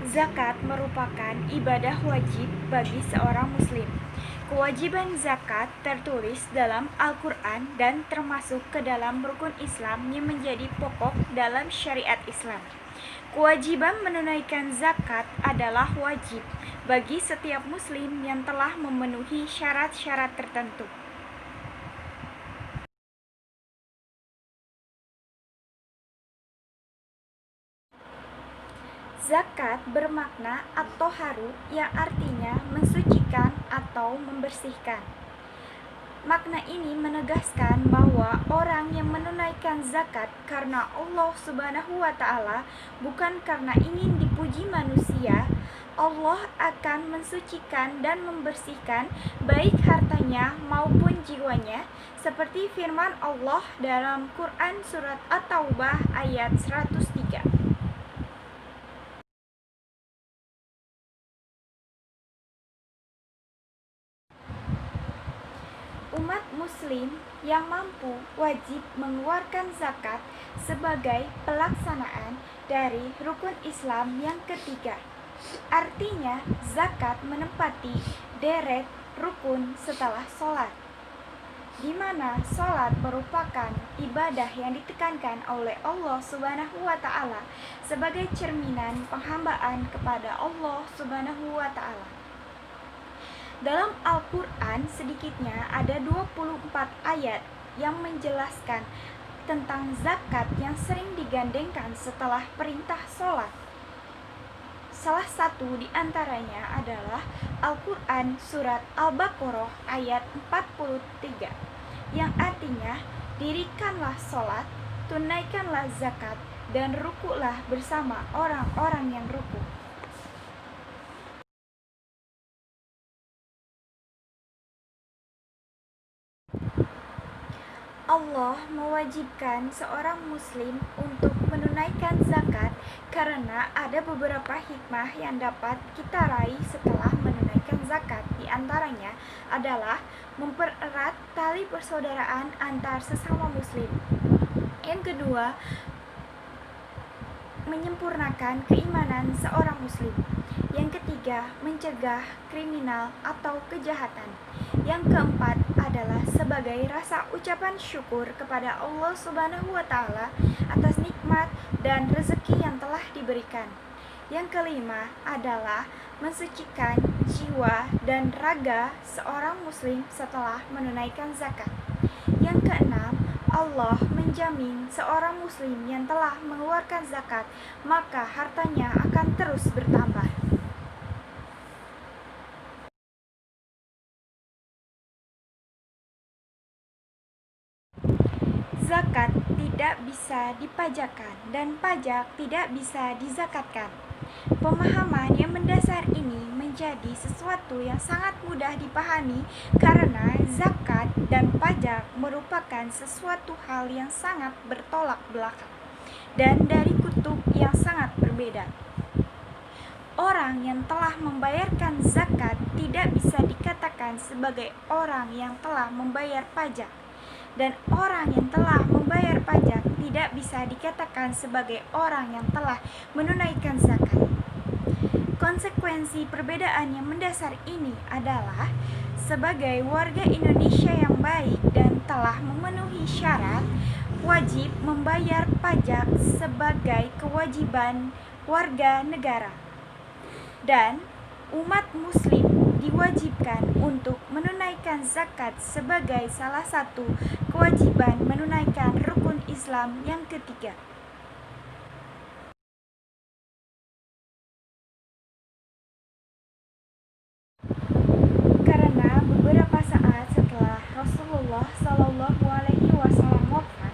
Zakat merupakan ibadah wajib bagi seorang muslim. Kewajiban zakat tertulis dalam Al-Quran dan termasuk ke dalam rukun Islam yang menjadi pokok dalam syariat Islam. Kewajiban menunaikan zakat adalah wajib bagi setiap muslim yang telah memenuhi syarat-syarat tertentu. Zakat bermakna at-toharu yang artinya mensucikan atau membersihkan. Makna ini menegaskan bahwa orang yang menunaikan zakat karena Allah Subhanahu wa Ta'ala, bukan karena ingin dipuji manusia, Allah akan mensucikan dan membersihkan baik hartanya maupun jiwanya, seperti firman Allah dalam Quran Surat At-Taubah ayat 103. Umat muslim yang mampu wajib mengeluarkan zakat sebagai pelaksanaan dari rukun Islam yang ketiga. Artinya, zakat menempati deret rukun setelah sholat, di mana sholat merupakan ibadah yang ditekankan oleh Allah Subhanahu wa Ta'ala sebagai cerminan penghambaan kepada Allah Subhanahu wa Ta'ala. Dalam Al-Quran sedikitnya ada 24 ayat yang menjelaskan tentang zakat yang sering digandengkan setelah perintah sholat. Salah satu di antaranya adalah Al-Quran Surat Al-Baqarah ayat 43 yang artinya, dirikanlah sholat, tunaikanlah zakat, dan rukuklah bersama orang-orang yang rukuk. Allah mewajibkan seorang muslim untuk menunaikan zakat karena ada beberapa hikmah yang dapat kita raih setelah menunaikan zakat. Di antaranya adalah mempererat tali persaudaraan antar sesama muslim. Yang kedua, menyempurnakan keimanan seorang muslim. Yang ketiga, mencegah kriminal atau kejahatan. Yang keempat adalah sebagai rasa ucapan syukur kepada Allah Subhanahu wa Ta'ala atas nikmat dan rezeki yang telah diberikan. Yang kelima adalah mensucikan jiwa dan raga seorang muslim setelah menunaikan zakat. Yang keenam, Allah menjamin seorang muslim yang telah mengeluarkan zakat, maka hartanya akan terus bertambah. Zakat tidak bisa dipajakan dan pajak tidak bisa dizakatkan. Pemahaman yang mendasar ini menjadi sesuatu yang sangat mudah dipahami karena zakat dan pajak merupakan sesuatu hal yang sangat bertolak belakang dan dari kutub yang sangat berbeda. Orang yang telah membayarkan zakat tidak bisa dikatakan sebagai orang yang telah membayar pajak, dan orang yang telah membayar pajak tidak bisa dikatakan sebagai orang yang telah menunaikan zakat. Konsekuensi perbedaan yang mendasar ini adalah sebagai warga Indonesia yang baik dan telah memenuhi syarat, wajib membayar pajak sebagai kewajiban warga negara. Dan umat muslim diwajibkan untuk menunaikan zakat sebagai salah satu kewajiban menunaikan rukun Islam yang ketiga. Karena beberapa saat setelah Rasulullah Shallallahu Alaihi Wasallam wafat,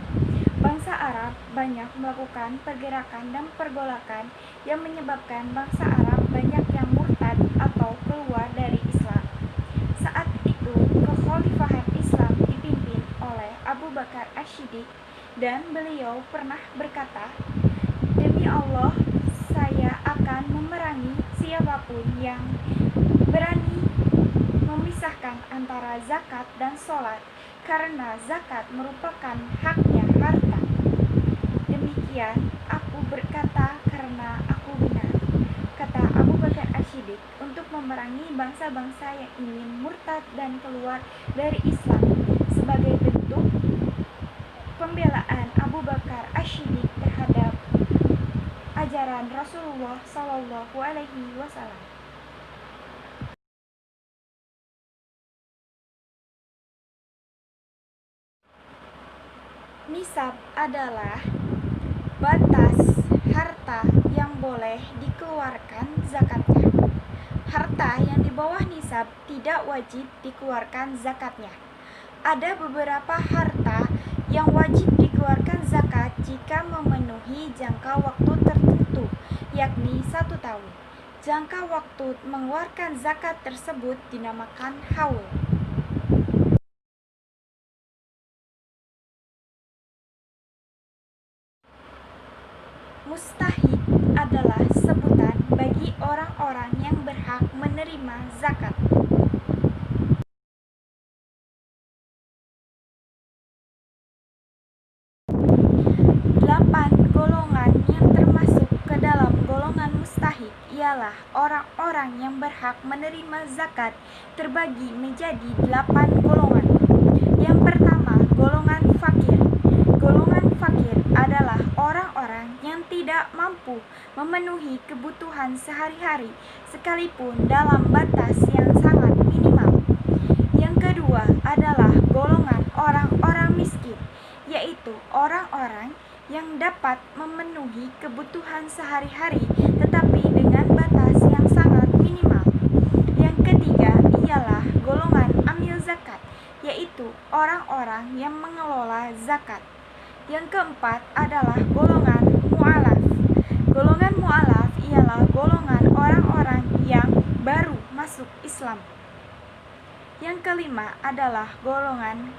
bangsa Arab banyak melakukan pergerakan dan pergolakan yang menyebabkan bangsa Arab banyak yang murtad atau keluar dari Islam. Saat itu, kekhalifahan Islam dipimpin oleh Abu Bakar Asy-Siddiq dan beliau pernah berkata, "Demi Allah, saya akan memerangi siapapun yang berani memisahkan antara zakat dan sholat, karena zakat merupakan haknya harta. Demikian aku berkata karena aku benar," kata bangsa-bangsa yang ingin murtad dan keluar dari Islam sebagai bentuk pembelaan Abu Bakar Asy-Siddiq terhadap ajaran Rasulullah Shallallahu Alaihi Wasallam. Nisab adalah batas harta yang boleh dikeluarkan zakatnya. Harta yang di bawah nisab tidak wajib dikeluarkan zakatnya. Ada beberapa harta yang wajib dikeluarkan zakat jika memenuhi jangka waktu tertentu, yakni 1 tahun. Jangka waktu mengeluarkan zakat tersebut dinamakan haul. Mustahik adalah sebutan bagi orang-orang yang berhak menerima zakat. Delapan golongan yang termasuk ke dalam golongan mustahik ialah orang-orang yang berhak menerima zakat terbagi menjadi 8 golongan. Yang pertama, golongan fakir. Golongan fakir adalah orang-orang yang tidak mampu memenuhi kebutuhan sehari-hari sekalipun dalam batas yang sangat minimal. Yang kedua adalah golongan orang-orang miskin, yaitu orang-orang yang dapat memenuhi kebutuhan sehari-hari tetapi dengan batas yang sangat minimal. Yang ketiga ialah golongan amil zakat, yaitu orang-orang yang mengelola zakat. Yang keempat adalah golongan mu'alaf. Golongan mu'alaf ialah golongan orang-orang yang baru masuk Islam. Yang kelima adalah golongan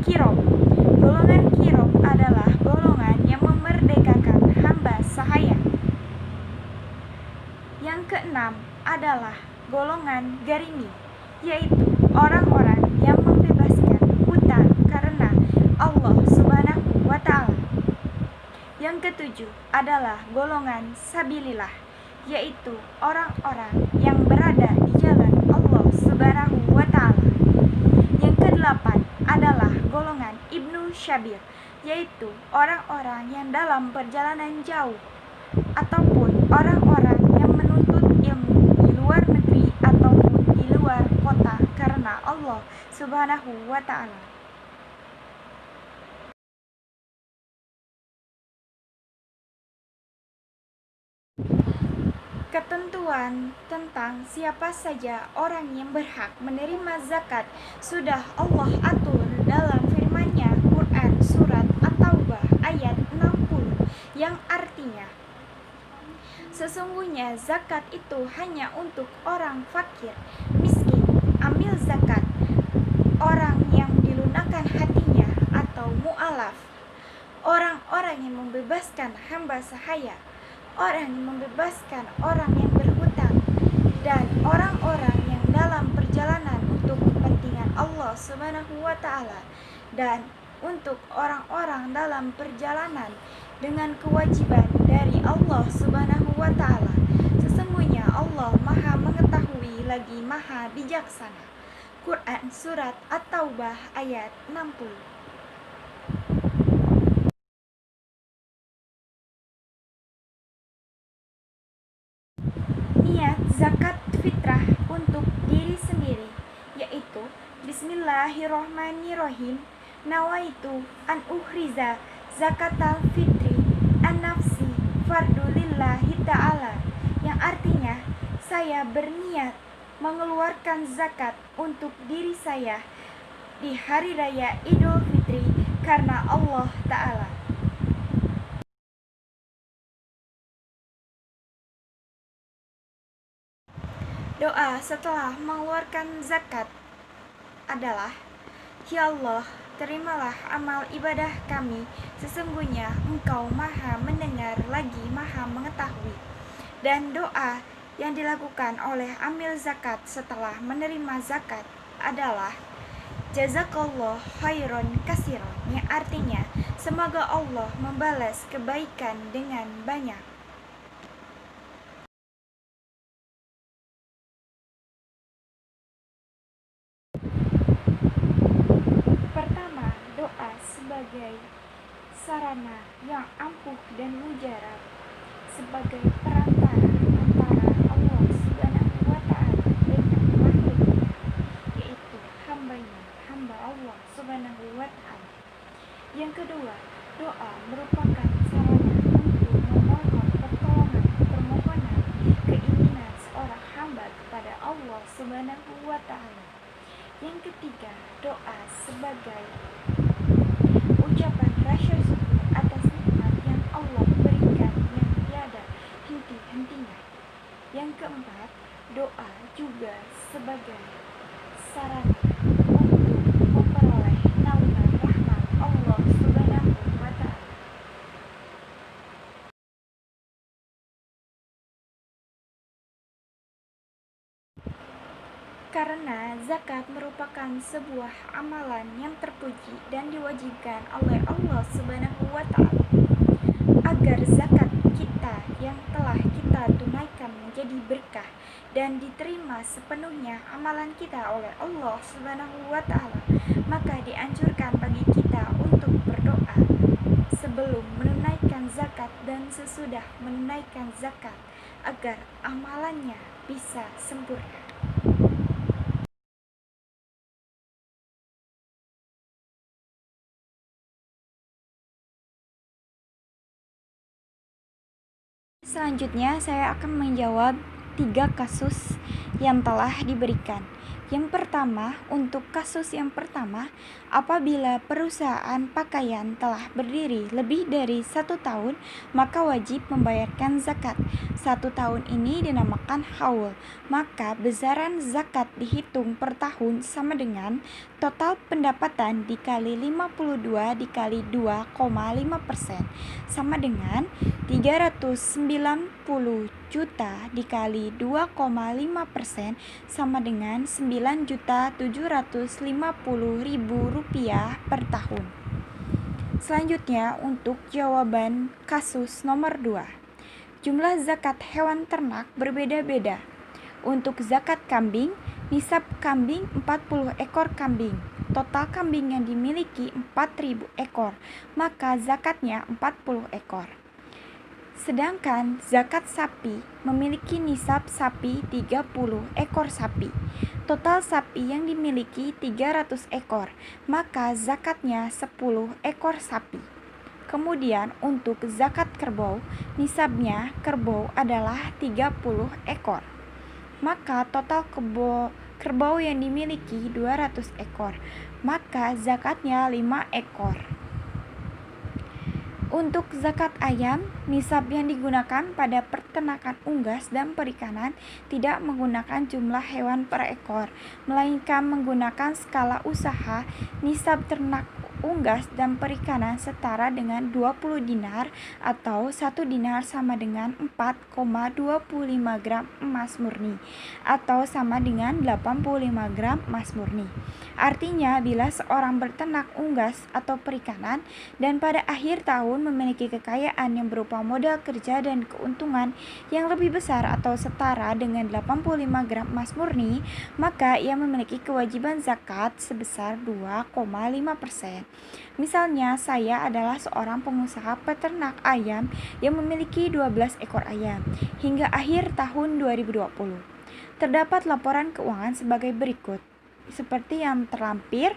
kirob. Golongan kirob adalah golongan yang memerdekakan hamba sahaya. Yang keenam adalah golongan garimi, yaitu orang-orang yang membebaskan hutang karena Allah Subhanahu wa Ta'ala. Yang ketujuh adalah golongan sabilillah, yaitu orang-orang yang berada di jalan Allah Subhanahu wa Ta'ala. Yang kedelapan adalah golongan Ibnu Syabir, yaitu orang-orang yang dalam perjalanan jauh ataupun orang-orang yang menuntut ilmu di luar negeri ataupun di luar kota karena Allah Subhanahu wa Ta'ala. Ketentuan tentang siapa saja orang yang berhak menerima zakat sudah Allah atur dalam firman-Nya Quran Surat At-Taubah ayat 60 yang artinya, sesungguhnya zakat itu hanya untuk orang fakir, miskin, amil zakat, orang yang dilunakkan hatinya atau mu'alaf, orang-orang yang membebaskan hamba sahaya, orang yang membebaskan orang yang berhutang, dan orang-orang yang dalam perjalanan untuk kepentingan Allah Subhanahu wa Ta'ala, dan untuk orang-orang dalam perjalanan dengan kewajiban dari Allah Subhanahu wa Ta'ala. Sesungguhnya Allah Maha mengetahui lagi Maha bijaksana. Quran Surat At-Taubah ayat 60. Niat zakat fitrah untuk diri sendiri, yaitu Bismillahirrohmanirrohim, nawaitu an uhriza zakatal fitri an nafsi fardulillahi ta'ala, yang artinya saya berniat mengeluarkan zakat untuk diri saya di hari raya Idul Fitri karena Allah Ta'ala. Doa setelah mengeluarkan zakat adalah, Ya Allah, terimalah amal ibadah kami, sesungguhnya Engkau Maha mendengar lagi Maha mengetahui. Dan doa yang dilakukan oleh amil zakat setelah menerima zakat adalah Jazakallah khairon kasiron, yang artinya semoga Allah membalas kebaikan dengan banyak. sebagai sarana yang ampuh dan mujarab, sebagai perantara antara Allah Subhanahu wa Ta'ala dengan makhluknya, yaitu hamba Allah Subhanahu wa Ta'ala. Yang kedua, doa merupakan sarana untuk memohon permohonan keinginan seorang hamba kepada Allah Subhanahu wa Ta'ala. Yang ketiga, doa sebagai ucapan rasa syukur atas nikmat yang Allah berikan yang tiada henti-hentinya. Yang keempat, doa juga sebagai sarana untuk memperoleh naungan rahmat Allah Subhanahu wa Ta'ala. Karena zakat merupakan sebuah amalan yang terpuji dan diwajibkan oleh Allah Subhanahu wa Ta'ala. Agar zakat kita yang telah kita tunaikan menjadi berkah dan diterima sepenuhnya amalan kita oleh Allah Subhanahu wa Ta'ala, maka dianjurkan bagi kita untuk berdoa sebelum menunaikan zakat dan sesudah menunaikan zakat agar amalannya bisa sempurna. Selanjutnya saya akan menjawab 3 kasus yang telah diberikan. Yang pertama, untuk kasus yang pertama, apabila perusahaan pakaian telah berdiri lebih dari 1 tahun, maka wajib membayarkan zakat. 1 tahun ini dinamakan haul, maka besaran zakat dihitung per tahun sama dengan total pendapatan dikali 52 dikali 2,5%, sama dengan 390 juta dikali 2,5% sama dengan 9.750.000 rupiah per tahun. Selanjutnya untuk jawaban kasus nomor 2. Jumlah zakat hewan ternak berbeda-beda. Untuk zakat kambing, nisab kambing 40 ekor kambing. Total kambing yang dimiliki 4.000 ekor, maka zakatnya 40 ekor. Sedangkan zakat sapi memiliki nisab sapi 30 ekor sapi. Total sapi yang dimiliki 300 ekor, maka zakatnya 10 ekor sapi. Kemudian untuk zakat kerbau, nisabnya kerbau adalah 30 ekor. Maka total kerbau yang dimiliki 200 ekor, maka zakatnya 5 ekor. Untuk zakat ayam, nisab yang digunakan pada peternakan unggas dan perikanan tidak menggunakan jumlah hewan per ekor, melainkan menggunakan skala usaha. Nisab ternak unggas dan perikanan setara dengan 20 dinar atau 1 dinar sama dengan 4,25 gram emas murni atau sama dengan 85 gram emas murni. Artinya bila seorang berternak unggas atau perikanan dan pada akhir tahun memiliki kekayaan yang berupa modal kerja dan keuntungan yang lebih besar atau setara dengan 85 gram emas murni, maka ia memiliki kewajiban zakat sebesar 2,5%. Misalnya, saya adalah seorang pengusaha peternak ayam yang memiliki 12 ekor ayam hingga akhir tahun 2020. Terdapat laporan keuangan sebagai berikut. Seperti yang terlampir,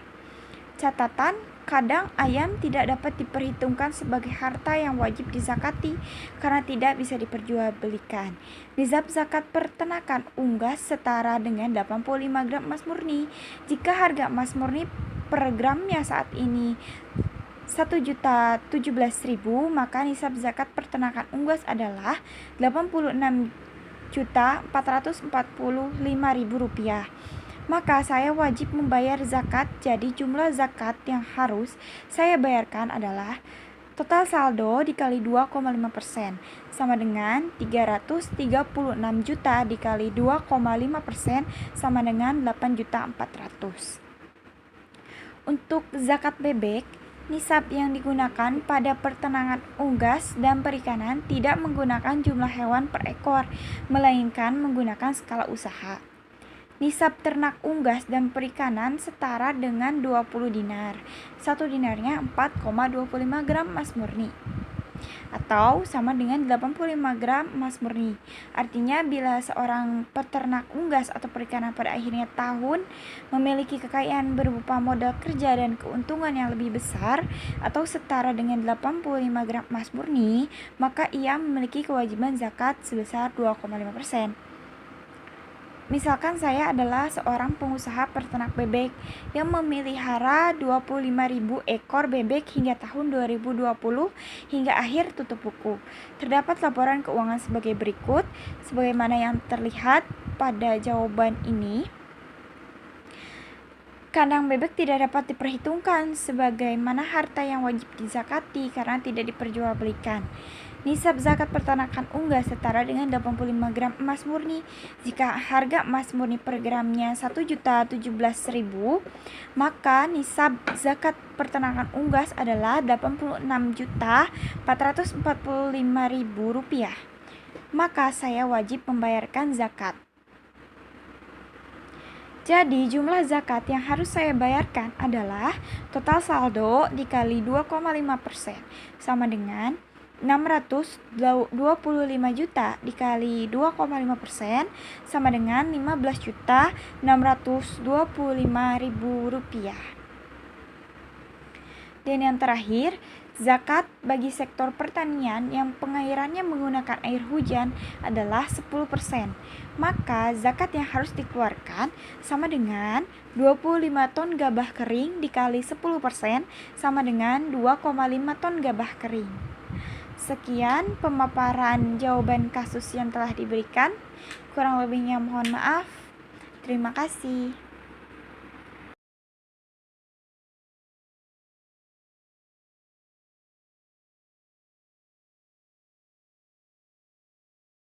catatan, kadang ayam tidak dapat diperhitungkan sebagai harta yang wajib dizakati karena tidak bisa diperjualbelikan. Nisab zakat peternakan unggas setara dengan 85 gram emas murni. Jika harga emas murni per gramnya saat ini 1.017.000, maka nisab zakat peternakan unggas adalah 86.445.000 rupiah. Maka saya wajib membayar zakat, jadi jumlah zakat yang harus saya bayarkan adalah total saldo dikali 2,5% sama dengan 336 juta dikali 2,5% sama dengan 8.400.000. Untuk zakat bebek, nisab yang digunakan pada peternakan unggas dan perikanan tidak menggunakan jumlah hewan per ekor, melainkan menggunakan skala usaha. Nisab ternak unggas dan perikanan setara dengan 20 dinar. 1 dinarnya 4,25 gram emas murni, atau sama dengan 85 gram emas murni. Artinya bila seorang peternak unggas atau perikanan pada akhirnya tahun memiliki kekayaan berupa modal kerja dan keuntungan yang lebih besar atau setara dengan 85 gram emas murni, maka ia memiliki kewajiban zakat sebesar 2,5%. Misalkan saya adalah seorang pengusaha peternak bebek yang memelihara 25.000 ekor bebek hingga tahun 2020 hingga akhir tutup buku. Terdapat laporan keuangan sebagai berikut, sebagaimana yang terlihat pada jawaban ini. Kandang bebek tidak dapat diperhitungkan sebagaimana harta yang wajib dizakati karena tidak diperjualbelikan. Nisab zakat peternakan unggas setara dengan 85 gram emas murni. Jika harga emas murni per gramnya 1.017.000, maka nisab zakat peternakan unggas adalah 86.445.000 rupiah. Maka saya wajib membayarkan zakat. Jadi jumlah zakat yang harus saya bayarkan adalah total saldo dikali 2,5% sama dengan 625 juta dikali 2,5% sama dengan 15.625.000 rupiah. Dan yang terakhir, zakat bagi sektor pertanian yang pengairannya menggunakan air hujan adalah 10%. Maka zakat yang harus dikeluarkan sama dengan 25 ton gabah kering dikali 10% sama dengan 2,5 ton gabah kering. Sekian pemaparan jawaban kasus yang telah diberikan. Kurang lebihnya mohon maaf. Terima kasih.